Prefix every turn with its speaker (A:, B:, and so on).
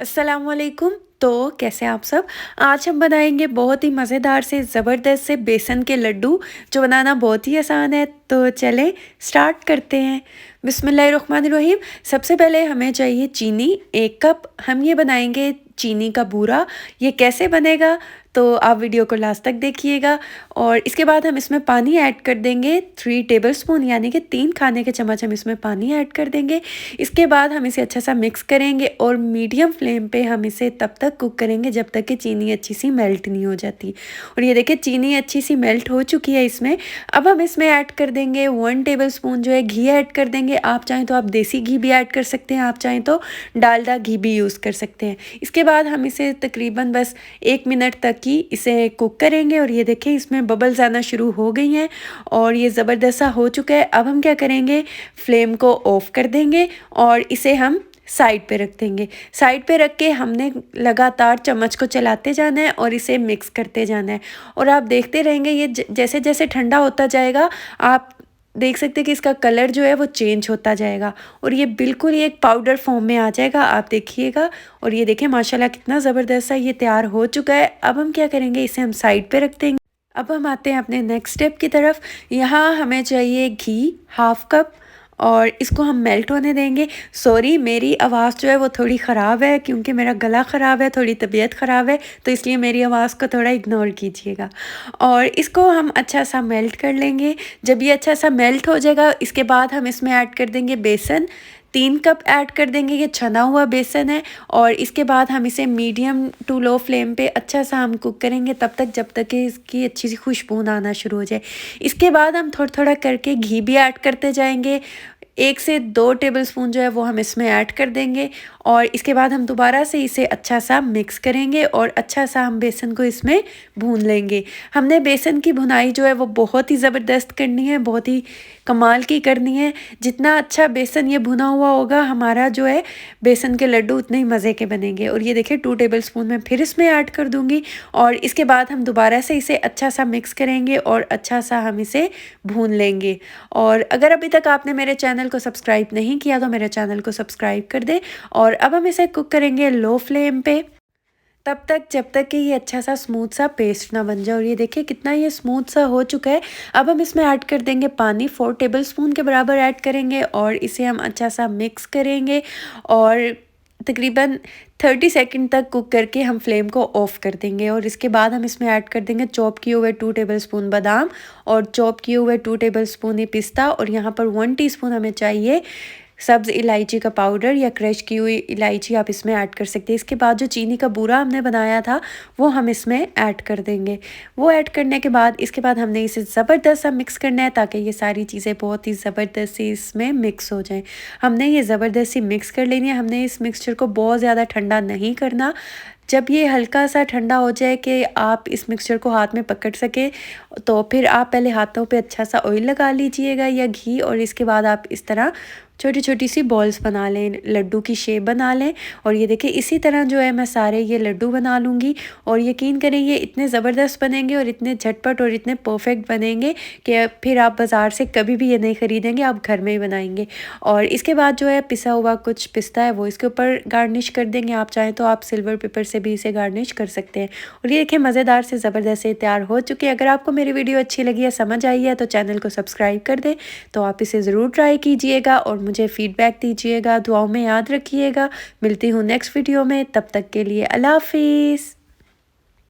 A: अस्सलामुअलैकुम। तो कैसे हैं आप सब। आज हम बनाएंगे बहुत ही मज़ेदार से ज़बरदस्त से बेसन के लड्डू, जो बनाना बहुत ही आसान है। तो चलें स्टार्ट करते हैं। बिस्मिल्लाहिर्रहमानिर्रहीम। सबसे पहले हमें चाहिए चीनी 1 कप। हम ये बनाएंगे चीनी का बूरा। ये कैसे बनेगा तो आप वीडियो को लास्ट तक देखिएगा। और इसके बाद हम इसमें पानी ऐड कर देंगे 3 टेबलस्पून, यानी कि 3 खाने के चम्मच हम इसमें पानी ऐड कर देंगे। इसके बाद हम इसे अच्छा सा मिक्स करेंगे और मीडियम फ्लेम पे हम इसे तब तक कुक करेंगे जब तक कि चीनी अच्छी सी मेल्ट नहीं हो जाती। और ये देखिए चीनी अच्छी सी मेल्ट हो चुकी है इसमें। अब हम इसमें ऐड कर देंगे 1 टेबलस्पून जो है घी ऐड कर देंगे। आप चाहें तो आप देसी घी भी ऐड कर सकते हैं, आप चाहें तो डालडा घी भी यूज़ कर सकते हैं। इसके बाद हम इसे तकरीबन बस 1 मिनट तक ही इसे कुक करेंगे। और ये देखिए इसमें बबल्स आना शुरू हो गई हैं और ये ज़बरदस्त सा हो चुका है। अब हम क्या करेंगे, फ्लेम को ऑफ कर देंगे और इसे हम साइड पे रख देंगे। साइड पे रख के हमने लगातार चम्मच को चलाते जाना है और इसे मिक्स करते जाना है। और आप देखते रहेंगे ये जैसे जैसे ठंडा होता जाएगा, आप देख सकते हैं कि इसका कलर जो है वो चेंज होता जाएगा और ये बिल्कुल एक पाउडर फॉर्म में आ जाएगा, आप देखिएगा। और ये देखें माशाल्लाह कितना ज़बरदस्त सा ये तैयार हो चुका है। अब हम क्या करेंगे, इसे हम साइड पे रख देंगे। अब हम आते हैं अपने नेक्स्ट स्टेप की तरफ। यहाँ हमें चाहिए घी 1/2 कप और इसको हम मेल्ट होने देंगे। सॉरी, मेरी आवाज़ जो है वो थोड़ी ख़राब है क्योंकि मेरा गला ख़राब है, थोड़ी तबीयत ख़राब है, तो इसलिए मेरी आवाज़ को थोड़ा इग्नोर कीजिएगा। और इसको हम अच्छा सा मेल्ट कर लेंगे। जब ये अच्छा सा मेल्ट हो जाएगा, इसके बाद हम इसमें ऐड कर देंगे बेसन। 3 कप ऐड कर देंगे, ये छना हुआ बेसन है। और इसके बाद हम इसे मीडियम टू लो फ्लेम पे अच्छा सा हम कुक करेंगे तब तक जब तक कि इसकी अच्छी सी खुशबू आना शुरू हो जाए। इसके बाद हम थोड़ा थोड़ा करके घी भी ऐड करते जाएंगे। 1 से 2 टेबलस्पून जो है वो हम इसमें ऐड कर देंगे। और इसके बाद हम दोबारा से इसे अच्छा सा मिक्स करेंगे और अच्छा सा हम बेसन को इसमें भून लेंगे। हमने बेसन की भुनाई जो है वो बहुत ही ज़बरदस्त करनी है, बहुत ही कमाल की करनी है। जितना अच्छा बेसन ये भुना हुआ होगा, हमारा जो है बेसन के लड्डू उतने ही मज़े के बनेंगे। और ये देखिए 2 टेबलस्पून मैं फिर इसमें ऐड कर दूँगी और इसके बाद हम दोबारा से इसे अच्छा सा मिक्स करेंगे और अच्छा सा हम इसे भून लेंगे। और अगर अभी तक आपने मेरे चैनल को सब्सक्राइब नहीं किया तो मेरे चैनल को सब्सक्राइब कर दें। और अब हम इसे कुक करेंगे लो फ्लेम पे तब तक जब तक कि ये अच्छा सा स्मूथ सा पेस्ट ना बन जाए। और ये देखिए कितना ये स्मूथ सा हो चुका है। अब हम इसमें ऐड कर देंगे पानी, 4 टेबलस्पून के बराबर ऐड करेंगे और इसे हम अच्छा सा मिक्स करेंगे और तकरीबन 30 सेकंड तक कुक करके हम फ्लेम को ऑफ कर देंगे। और इसके बाद हम इसमें ऐड कर देंगे चॉप किए हुए 2 टेबलस्पून बादाम और चॉप किए हुए 2 टेबलस्पून ही पिस्ता। और यहाँ पर 1 टीस्पून हमें चाहिए सब्ज़ इलायची का पाउडर या क्रश की हुई इलायची, आप इसमें ऐड कर सकते हैं। इसके बाद जो चीनी का बूरा हमने बनाया था वो हम इसमें ऐड कर देंगे। वो ऐड करने के बाद इसके बाद हमने इसे ज़बरदस्त सा मिक्स करना है ताकि ये सारी चीज़ें बहुत ही ज़बरदस्त सी इसमें मिक्स हो जाएं। हमने ये ज़बरदस्त सी मिक्स कर लेनी है। हमने इस मिक्सचर को बहुत ज़्यादा ठंडा नहीं करना। जब ये हल्का सा ठंडा हो जाए कि आप इस मिक्सचर को हाथ में पकड़ सके, तो फिर आप पहले हाथों पे अच्छा सा ऑयल लगा लीजिएगा या घी। और इसके बाद आप इस तरह छोटी छोटी सी बॉल्स बना लें, लड्डू की शेप बना लें। और ये देखिए इसी तरह जो है मैं सारे ये लड्डू बना लूँगी। और यकीन करें ये इतने ज़बरदस्त बनेंगे और इतने झटपट और इतने परफेक्ट बनेंगे कि फिर आप बाज़ार से कभी भी ये नहीं ख़रीदेंगे, आप घर में ही बनाएंगे। और इसके बाद जो है पिसा हुआ कुछ पिस्ता है वो इसके ऊपर गार्निश कर देंगे। आप चाहें तो आप सिल्वर पेपर से भी इसे गार्निश कर सकते हैं। और ये देखिए मज़ेदार से ज़बरदस्त से तैयार हो चुके हैं। अगर आपको मेरी वीडियो अच्छी लगी है, समझ आई है, तो चैनल को सब्सक्राइब कर दें। तो आप इसे ज़रूर ट्राई कीजिएगा और मुझे फ़ीडबैक दीजिएगा, दुआओं में याद रखिएगा। मिलती हूँ नेक्स्ट वीडियो में, तब तक के लिए अल्लाह हाफ़िज़।